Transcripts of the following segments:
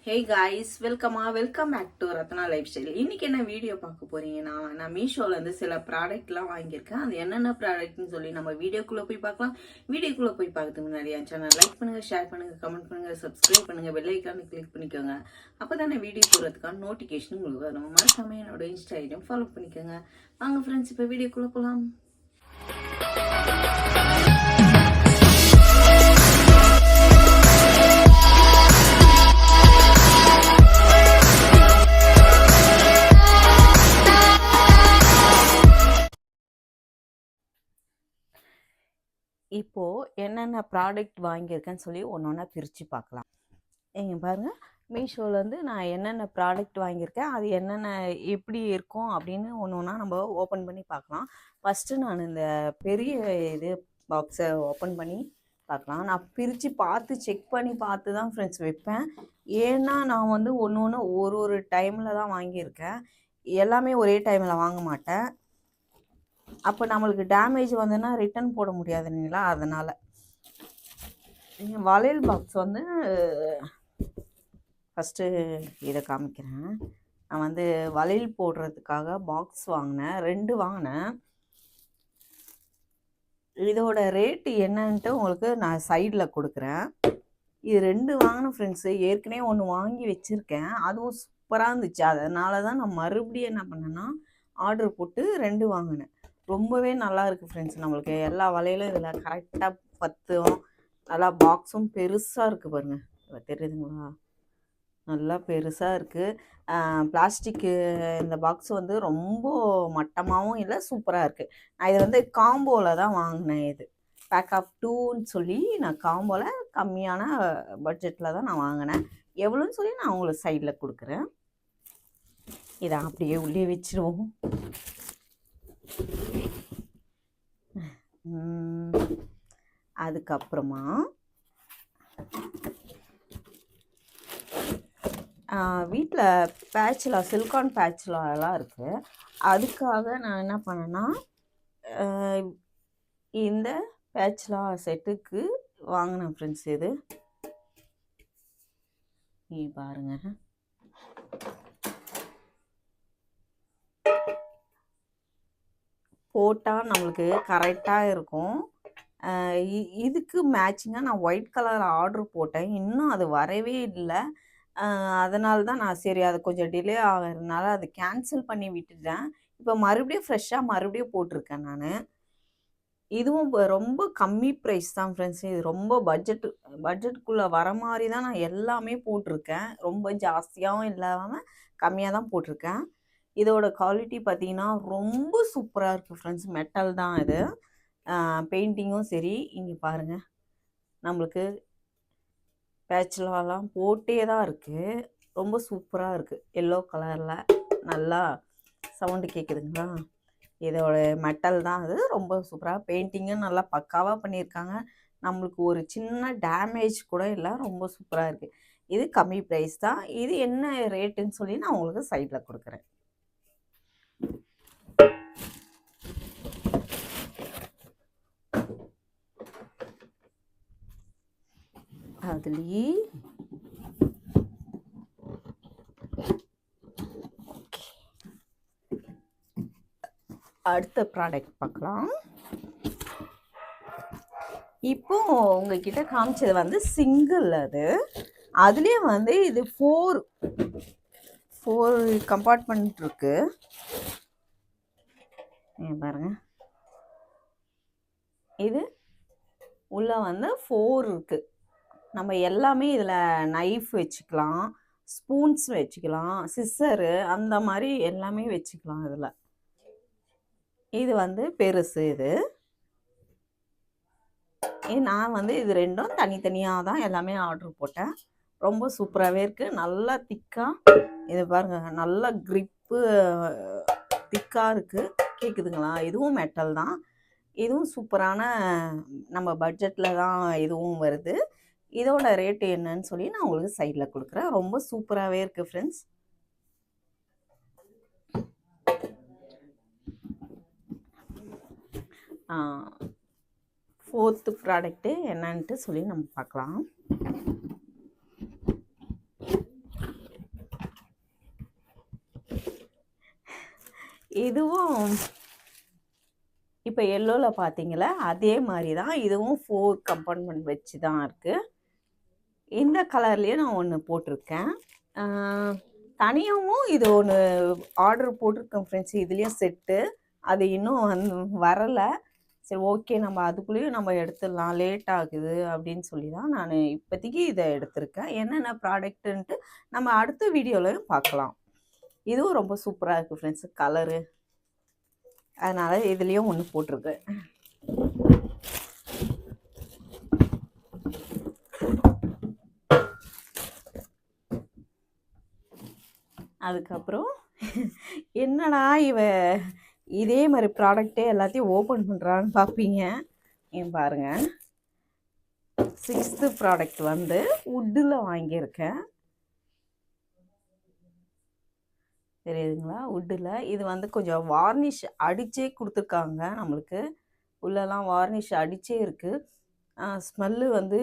Hey guys, welcome back to Ratna lifestyle. இன்னைக்கு என்ன video பார்க்க போறீங்கன்னா, நான் மீஷோல இருந்து சில ப்ராடக்ட்லாம் வாங்கியிருக்கேன். அது என்னென்ன ப்ராடக்ட்னு சொல்லி நம்ம வீடியோக்குள்ள போய் பார்க்கலாம். வீடியோக்குள்ள போய் பார்க்கறதுக்கு முன்னாடி என் சேனல் லைக் பண்ணுங்க, ஷேர் பண்ணுங்க, கமெண்ட் பண்ணுங்க, சப்ஸ்கிரைப் பண்ணுங்க, பெல் ஐக்கானை கிளிக் பண்ணிக்கோங்க. அப்பதானே வீடியோ போடுறதுக்கான நோட்டிஃபிகேஷன் உங்களுக்கு வரும். மறக்காம என்னோட இன்ஸ்டா ஐடியும் ஃபாலோ பண்ணிக்கோங்க. வாங்க ஃப்ரெண்ட்ஸ், இப்போ வீடியோக்குள்ள போகலாம். இப்போது என்னென்ன ப்ராடக்ட் வாங்கியிருக்கேன்னு சொல்லி ஒன்று ஒன்றா பிரித்து பார்க்கலாம். இங்கே பாருங்கள், மீஷோலேருந்து நான் என்னென்ன ப்ராடக்ட் வாங்கியிருக்கேன், அது என்னென்ன எப்படி இருக்கும் அப்படின்னு ஒன்று ஒன்றா நம்ம ஓப்பன் பண்ணி பார்க்கலாம். ஃபஸ்ட்டு நான் இந்த பெரிய இது பாக்ஸை ஓப்பன் பண்ணி பார்க்கலாம். நான் பிரித்து பார்த்து செக் பண்ணி பார்த்து தான் ஃப்ரெண்ட்ஸ் வைப்பேன். ஏன்னா நான் வந்து ஒன்று ஒன்று ஒரு டைமில் தான் வாங்கியிருக்கேன். எல்லாமே ஒரே டைமில் வாங்க மாட்டேன். அப்போ நம்மளுக்கு டேமேஜ் வந்துன்னா ரிட்டன் போட முடியாது இல்லைங்களா, அதனால். வளையல் பாக்ஸ் வந்து ஃபஸ்ட்டு இதை காமிக்கிறேன். நான் வந்து வளையல் போடுறதுக்காக பாக்ஸ் வாங்கினேன், 2 வாங்கினேன். இதோட ரேட்டு என்னன்ட்டு உங்களுக்கு நான் சைடில் கொடுக்குறேன். இது 2 வாங்கினேன் ஃப்ரெண்ட்ஸு. ஏற்கனவே ஒன்று வாங்கி வச்சுருக்கேன், அதுவும் சூப்பராக இருந்துச்சு. அதனால தான் நான் மறுபடியும் என்ன பண்ணேன்னா ஆர்டர் போட்டு 2 வாங்கினேன். ரொம்பவே நல்லா இருக்குது ஃப்ரெண்ட்ஸ். நம்மளுக்கு எல்லா வளையலும் இதில் கரெக்டாக பத்தும். நல்லா பாக்ஸும் பெருசாக இருக்குது பாருங்கள், தெரியுதுங்களா? நல்லா பெருசாக இருக்குது. பிளாஸ்டிக்கு இந்த பாக்ஸ் வந்து ரொம்ப மட்டமாகவும் இல்லை, சூப்பராக இருக்குது. நான் இதை வந்து காம்போவில் தான் வாங்கினேன். இது பேக் ஆஃப் 2ன்னு சொல்லி நான் காம்போவில் கம்மியான பட்ஜெட்டில் தான் நான் வாங்கினேன். எவ்வளோன்னு சொல்லி நான் உங்களுக்கு சைடில் கொடுக்குறேன். இதை அப்படியே உள்ளே வச்சிருவோம். அதுக்கப்புறமா வீட்டில் பேட்ச்லா, சிலிக்கான் பேட்ச்லாலாம் இருக்குது. அதுக்காக நான் என்ன பண்ணேன்னா இந்த பேட்ச்லா செட்டுக்கு வாங்கினேன் ஃப்ரெண்ட்ஸ். இது பாருங்கள், போட்டால் நம்மளுக்கு கரெக்டாக இருக்கும். இதுக்கு மேட்சிங்காக நான் ஒயிட் கலர் ஆர்டர் போட்டேன், இன்னும் அது வரவே இல்லை. அதனால தான் நான் சரி அது கொஞ்சம் டிலே ஆகிறதுனால அதை கேன்சல் பண்ணி விட்டுட்டேன். இப்போ மறுபடியும் ஃப்ரெஷ்ஷாக மறுபடியும் போட்டிருக்கேன் நான். இதுவும் ரொம்ப கம்மி ப்ரைஸ் தான் ஃப்ரெண்ட்ஸ். இது ரொம்ப பட்ஜெட்டுக்குள்ளே வர மாதிரி தான் நான் எல்லாமே போட்டிருக்கேன். ரொம்ப ஜாஸ்தியாகவும் இல்லாமல் கம்மியாக தான் போட்டிருக்கேன். இதோட குவாலிட்டி பார்த்தீங்கன்னா ரொம்ப சூப்பராக இருக்குது ஃப்ரெண்ட்ஸ். மெட்டல் தான் இது. பெயிண்டிங்கும் சரி. இங்கே பாருங்கள், நம்மளுக்கு பேட்ச்லாம் போட்டே தான் இருக்குது. ரொம்ப சூப்பராக இருக்குது. எல்லோ கலரில் நல்லா சவுண்டு கேட்குதுங்களா? இதோட மெட்டல் தான் அது. ரொம்ப சூப்பராக பெயிண்டிங்கும் நல்லா பக்காவாக பண்ணியிருக்காங்க. நம்மளுக்கு ஒரு சின்ன டேமேஜ் கூட இல்லை. ரொம்ப சூப்பராக இருக்குது. இது கம்மி ப்ரைஸ் தான். இது என்ன ரேட்டுன்னு சொல்லி நான் உங்களுக்கு சைடில் கொடுக்குறேன். அதுலேயே அடுத்த ப்ராடக்ட் பார்க்கலாம். இப்போ உங்ககிட்ட காமிச்சது வந்து சிங்கிள். அதுலேயே வந்து இது 4 கம்பார்ட்மெண்ட் இருக்கு. பாருங்க, இது உள்ள வந்து 4 இருக்கு. நம்ம எல்லாமே இதில் நைஃப் வச்சுக்கலாம், ஸ்பூன்ஸ் வச்சுக்கலாம், சிஸ்ஸரு, அந்த மாதிரி எல்லாமே வச்சுக்கலாம் இதில். இது வந்து பெருசு. இது நான் வந்து இது 2ம் தனித்தனியாக தான் எல்லாமே ஆர்டர் போட்டேன். ரொம்ப சூப்பராகவே இருக்குது. நல்லா திக்காக இது பாருங்கள், நல்லா க்ரிப்பு திக்காக இருக்குது. கேட்குதுங்களா? இதுவும் மெட்டல் தான். இதுவும் சூப்பரான நம்ம பட்ஜெட்டில் தான் இதுவும் வருது. இதோட ரேட்டு என்னன்னு சொல்லி நான் உங்களுக்கு சைடில் கொடுக்குறேன். ரொம்ப சூப்பராகவே இருக்குது ஃப்ரெண்ட்ஸ். ஃபோர்த்து ப்ராடக்ட்டு என்னன்ட்டு சொல்லி நம்ம பார்க்கலாம். இதுவும் இப்போ எல்லோவில் பார்த்தீங்களா அதே மாதிரி தான் இதுவும் 4 கம்பார்ட்மெண்ட் வச்சு தான் இருக்குது. இந்த கலர்லேயே நான் ஒன்று போட்டிருக்கேன். தனியாகவும் இது ஒன்று ஆர்டர் போட்டிருக்கேன் ஃப்ரெண்ட்ஸ். இதுலேயும் செட்டு அது இன்னும் வரலை. சரி ஓகே, நம்ம அதுக்குள்ளேயும் நம்ம எடுத்துடலாம், லேட் ஆகுது அப்படின்னு சொல்லி தான் நான் இப்போதைக்கு இதை எடுத்திருக்கேன். என்னென்ன ப்ராடக்ட்டுன்ட்டு நம்ம அடுத்த வீடியோலையும் பார்க்கலாம். இதுவும் ரொம்ப சூப்பராக இருக்குது ஃப்ரெண்ட்ஸ் கலரு. அதனால் இதுலேயும் ஒன்று போட்டிருக்கு. அதுக்கப்புறம் என்னடா இதே மாதிரி ப்ராடக்டே எல்லாத்தையும் ஓப்பன் பண்ணுறான்னு பார்ப்பீங்க. ஏன் பாருங்கள், 6th ப்ராடக்ட் வந்து வுட்டில் வாங்கியிருக்கேன். தெரியுதுங்களா? வுட்டில் இது வந்து கொஞ்சம் வார்னிஷ் அடித்தே கொடுத்துருக்காங்க. நம்மளுக்கு உள்ளெல்லாம் வார்னிஷ் அடித்தே இருக்குது. ஸ்மெல்லு வந்து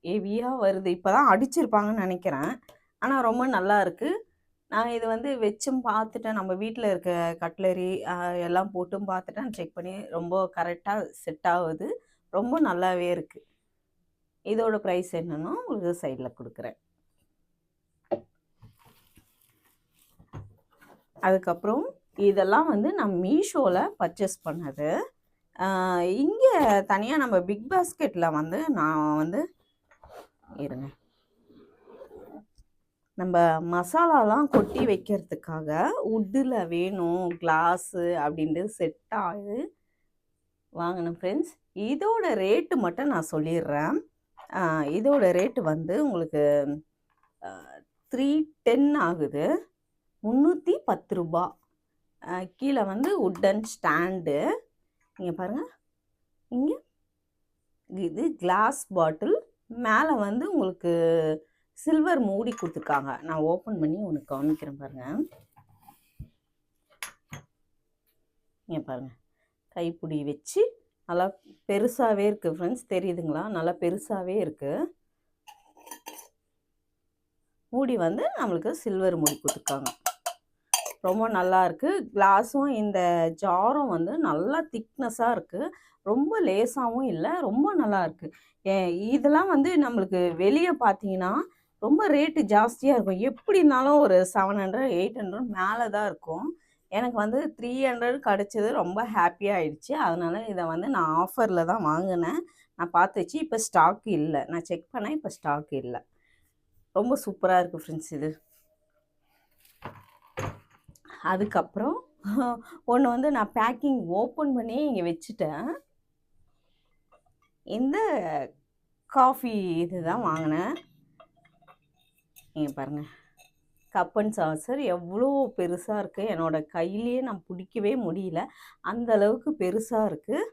ஹெவியாக வருது. இப்போ தான் அடிச்சிருப்பாங்கன்னு நினைக்கிறேன். ஆனால் ரொம்ப நல்லா இருக்குது. நான் இது வந்து வச்சும் பார்த்துட்டேன். நம்ம வீட்டில் இருக்க கட்லரி எல்லாம் போட்டும் பார்த்துட்டேன். செக் பண்ணி ரொம்ப கரெக்டாக செட் ஆகுது. ரொம்ப நல்லாவே இருக்குது. இதோட ப்ரைஸ் என்னன்னா உங்களுக்கு சைடில் கொடுக்குறேன். அதுக்கப்புறம் இதெல்லாம் வந்து நான் மீஷோவில் பர்ச்சேஸ் பண்ணது. இங்கே தனியாக நம்ம பிக் பாஸ்கெட்டில் வந்து நான் வந்து இருங்க, நம்ம மசாலாலாம் கொட்டி வைக்கிறதுக்காக வுட்டில் வேணும் கிளாஸு அப்படின்ட்டு செட் ஆகுது வாங்கினேன் ஃப்ரெண்ட்ஸ். இதோட ரேட்டு மட்டும் நான் சொல்லிடுறேன். இதோட ரேட்டு வந்து உங்களுக்கு 310 ஆகுது. 310 ரூபா. கீழே வந்து வுட்டன் ஸ்டாண்டு. நீங்கள் பாருங்கள், இங்கே இது கிளாஸ் பாட்டில், மேலே வந்து உங்களுக்கு சில்வர் மூடி கொடுத்துருக்காங்க. நான் ஓப்பன் பண்ணி உனக்கு காமிக்கிறேன் பாருங்கள். இங்கே பாருங்கள், கைப்பிடி வச்சு நல்லா பெருசாகவே இருக்குது ஃப்ரெண்ட்ஸ். தெரியுதுங்களா? நல்லா பெருசாகவே இருக்குது. மூடி வந்து நம்மளுக்கு சில்வர் மூடி கொடுத்துருக்காங்க. ரொம்ப நல்லா இருக்குது. கிளாஸும் இந்த ஜாரும் வந்து நல்லா திக்னஸாக இருக்குது. ரொம்ப லேசாகவும் இல்லை, ரொம்ப நல்லா இருக்குது. இதெல்லாம் வந்து நம்மளுக்கு வெளியே பார்த்தீங்கன்னா ரொம்ப ரேட்டு ஜாஸ்தியாக இருக்கும். எப்படி இருந்தாலும் ஒரு 700 800 மேலே தான் இருக்கும். எனக்கு வந்து 300 கிடச்சது. ரொம்ப ஹாப்பியாக ஆயிடுச்சு. அதனால் இதை வந்து நான் ஆஃபரில் தான் வாங்கினேன். நான் பார்த்து வச்சு இப்போ ஸ்டாக் இல்லை. நான் செக் பண்ணேன், இப்போ ஸ்டாக் இல்லை. ரொம்ப சூப்பராக இருக்குது ஃப்ரெண்ட்ஸ் இது. அதுக்கப்புறம் ஒன்று வந்து நான் பேக்கிங் ஓப்பன் பண்ணி இங்கே வச்சுட்டேன். இந்த காஃபி இது தான் வாங்கினேன். நீங்கள் பாருங்கள், கப் அண்ட் சாசர் எவ்வளோ பெருசாக இருக்குது. என்னோடய கையிலேயே நான் பிடிக்கவே முடியல, அந்த அளவுக்கு பெருசாக இருக்குது.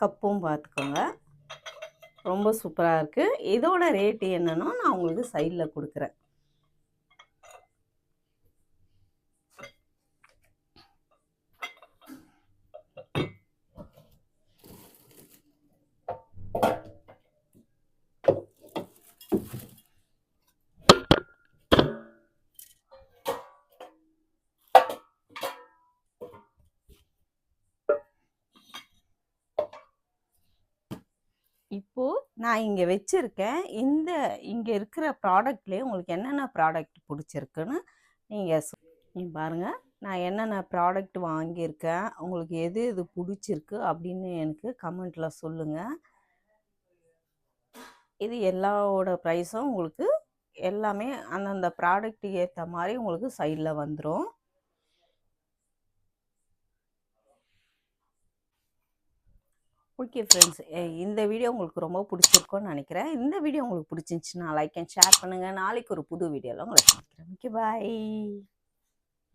கப்பும் பார்த்துக்கோங்க, ரொம்ப சூப்பராக இருக்குது. இதோட ரேட்டு என்னன்னா நான் உங்களுக்கு சைடில் கொடுக்குறேன். இப்போது நான் இங்கே வச்சுருக்கேன். இங்கே இருக்கிற ப்ராடக்ட்லேயே உங்களுக்கு என்னென்ன ப்ராடக்ட் பிடிச்சிருக்குன்னு நீங்கள் பாருங்கள். நான் என்னென்ன ப்ராடக்ட் வாங்கியிருக்கேன், உங்களுக்கு எது எது பிடிச்சிருக்கு அப்படின்னு எனக்கு கமெண்ட்டில் சொல்லுங்கள். இது எல்லாவோட ப்ரைஸும் உங்களுக்கு எல்லாமே அந்தந்த ப்ராடக்ட்டுக்கு ஏற்ற மாதிரி உங்களுக்கு சைடில் வந்துடும். ஓகே ஃப்ரெண்ட்ஸ், இந்த வீடியோ உங்களுக்கு ரொம்ப பிடிச்சிருக்கும்னு நினைக்கிறேன். இந்த வீடியோ உங்களுக்கு பிடிச்சிருந்துச்சுன்னா லைக் அண்ட் ஷேர் பண்ணுங்கள். நாளைக்கு ஒரு புது வீடியோவில் உங்களை சந்திக்கிறேன். ஓகே, பாய்.